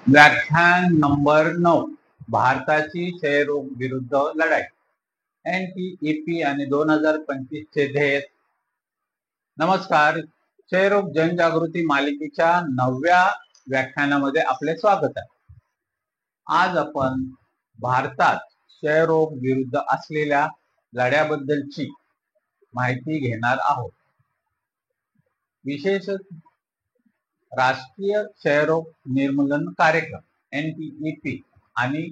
व्याख्यान नंबर 9 भारताची क्षयरोग विरुद्ध लढाई NTEP आणि 2025 चे ध्येय. नमस्कार, क्षयरोग जनजागृती मालिकेच्या 9व्या व्याख्यानामध्ये आपले स्वागत आहे. आज आपण भारतात क्षयरोग विरुद्ध असलेल्या लढ्याबद्दलची माहिती घेणार आहोत. विशेष राष्ट्रीय क्षयरोग निर्मूलन कार्यक्रम NTEP आणि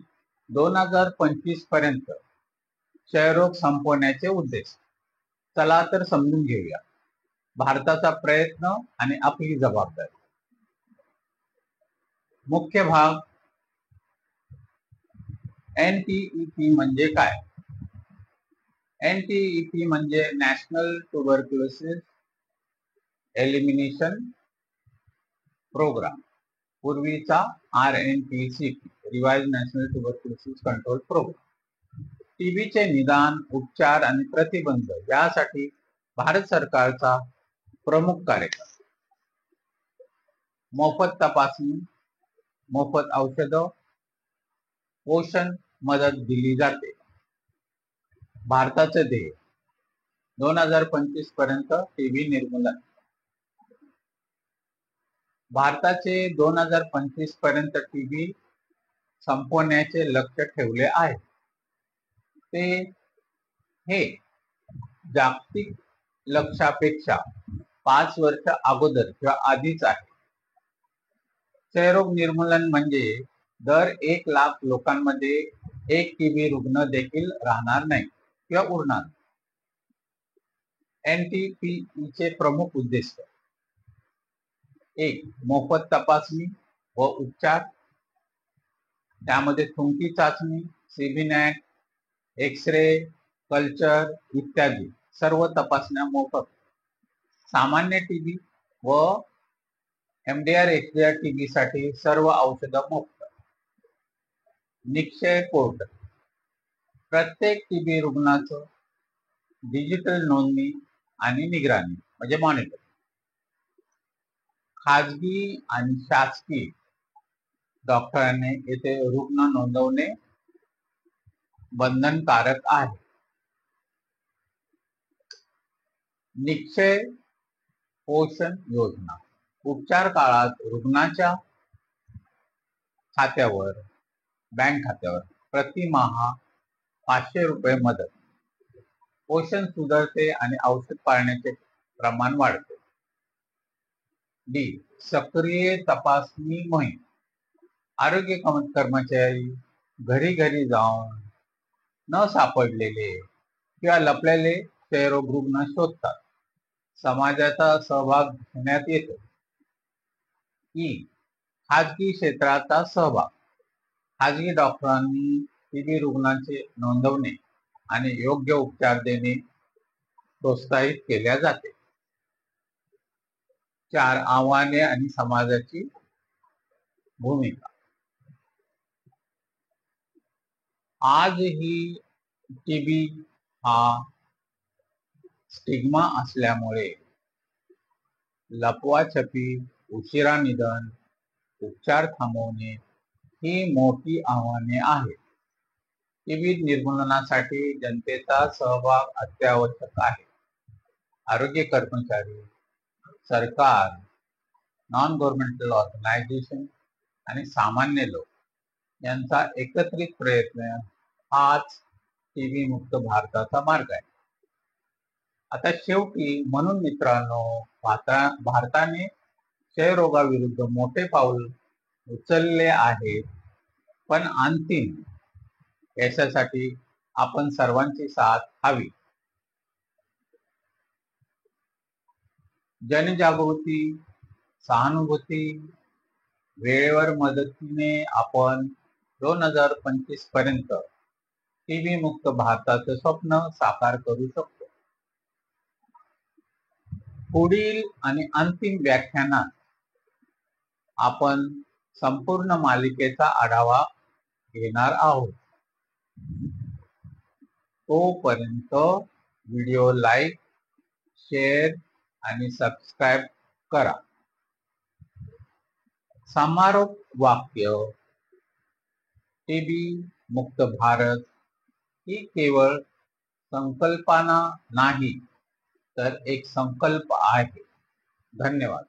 2025 पर्यंत क्षयरोग संपवण्याचे उद्देश. चला तर समजून घेऊया भारताचा प्रयत्न आणि आपली जबाबदारी. मुख्य भाग. NTEP म्हणजे काय? NTEP म्हणजे नॅशनल ट्युबरक्युलोसिस एलिमिनेशन प्रोग्राम, पूर्वीचा RNTCP, revise national tuberculosis control programme. टीबीचे निदान, उपचार आणि प्रतिबंध यासाठी भारत सरकारचा प्रमुख कार्यक्रम. मोफत तपासणी, मोफत औषधं, पोषण मदत दिली जाते. भारताचे ध्येय 2025 पर्यंत टीबी निर्मूलन. भारताचे 2025 पर्यंत टीबी संपवण्याचे लक्ष्य ठेवले आहे. ते हे जागतिक लक्ष्यापेक्षा 5 वर्ष अगोदर किंवा आधीच आहे. क्षयरोग निर्मूलन म्हणजे दर 1 लाख लोकांमध्ये एक टीबी रुग्ण देखील राहणार नाही किंवा उरणार. NTEP चे प्रमुख उद्देश. 1. मोफत तपासणी व उपचार. त्यामध्ये थुंकी चाचणी, CBNAT, एक्स-रे, कल्चर इत्यादी सर्व तपासण्या मोफत. सामान्य टीबी व MDR HDR टीबी साठी सर्व औषधं मुक्त. निक्षय पोर्टल. प्रत्येक टीबी रुग्णाचं डिजिटल नोंदणी आणि निगराणी म्हणजे मॉनिटर. खाजगी आणि शासकीय डॉक्टरांनी येथे रुग्ण नोंदवणे बंधनकारक आहे. निक्षय पोषण योजना. उपचार काळात रुग्णाच्या खात्यावर, बँक खात्यावर प्रतिमाह 500 रुपये मदत. पोषण सुधारते आणि औषध पाळण्याचे प्रमाण वाढते. D. सक्रिय तपासणी मोहीम. आरोग्य कर्मचारी घरी घरी जाऊन न सापडलेले किंवा लपलेले क्षयरोग रुग्ण शोधतात. समाजाचा सहभाग घेण्यात येतो. E. खाजगी क्षेत्राचा सहभाग. खाजगी डॉक्टरांनी टीबी रुग्णांचे नोंदवणे आणि योग्य उपचार देणे प्रोत्साहित केल्या जाते. 4. आव्हाने आणि समाजाची भूमिका. आजही टीबी हा स्टिग्मा असल्यामुळे लपवाछपी, उशिरा निदान, उपचार थांबवणे ही मोठी आव्हाने आहेत. टीबी निर्मूलनासाठी जनतेचा सहभाग अत्यावश्यक आहे. आरोग्य कर्मचारी, सरकार, नॉन गव्हर्नमेंटल ऑर्गनायझेशन आणि सामान्य लोक यांचा एकत्रित प्रयत्न हाच टीबी मुक्त भारताचा मार्ग आहे. आता शेवटी म्हणून मित्रांनो, भारताने क्षयरोगाविरुद्ध मोठे पाऊल उचलले आहे, पण अंतिम यशासाठी आपण सर्वांची साथ हवी. जनजागृती, सहानुभूती, वेळेवर मदतीने आपण 2025 पर्यंत टीबी मुक्त भारताचं स्वप्न साकार करू शकतो. पुढील आणि अंतिम व्याख्यानात आपण संपूर्ण मालिकेचा आढावा घेणार आहोत. तोपर्यंत व्हिडिओ लाईक, शेअर आणि सबस्क्राईब करा. समारोप वाक्य टीबी मुक्त भारत ही केवळ संकल्पना नाही तर एक संकल्प आहे. धन्यवाद.